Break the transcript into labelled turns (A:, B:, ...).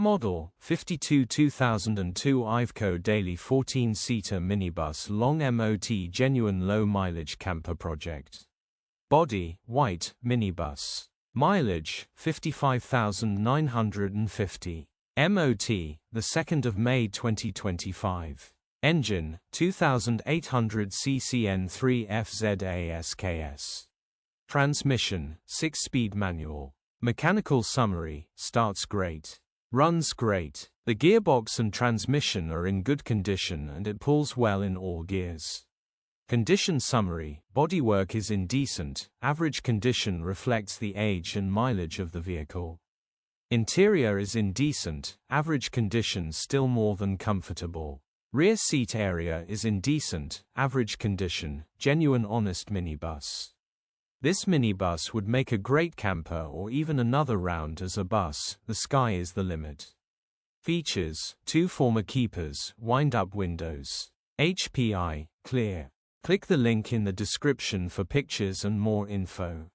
A: model, 52-2002 Iveco daily 14-seater minibus long MOT genuine low-mileage camper project. Body, white, minibus. Mileage, 55,950. MOT, the 2nd of May 2025. Engine, 2800 cc N3FZASKS. Transmission, 6-speed manual. Mechanical summary, starts great. Runs great. The gearbox and transmission are in good condition and it pulls well in all gears. Condition summary, bodywork is in decent, average condition reflects the age and mileage of the vehicle. Interior is in decent, average condition still more than comfortable. Rear seat area is in decent, average condition, genuine honest minibus. This minibus would make a great camper or even another round as a bus, the sky is the limit. Features, 2 former keepers, wind-up windows. HPI, clear. Click the link in the description for pictures and more info.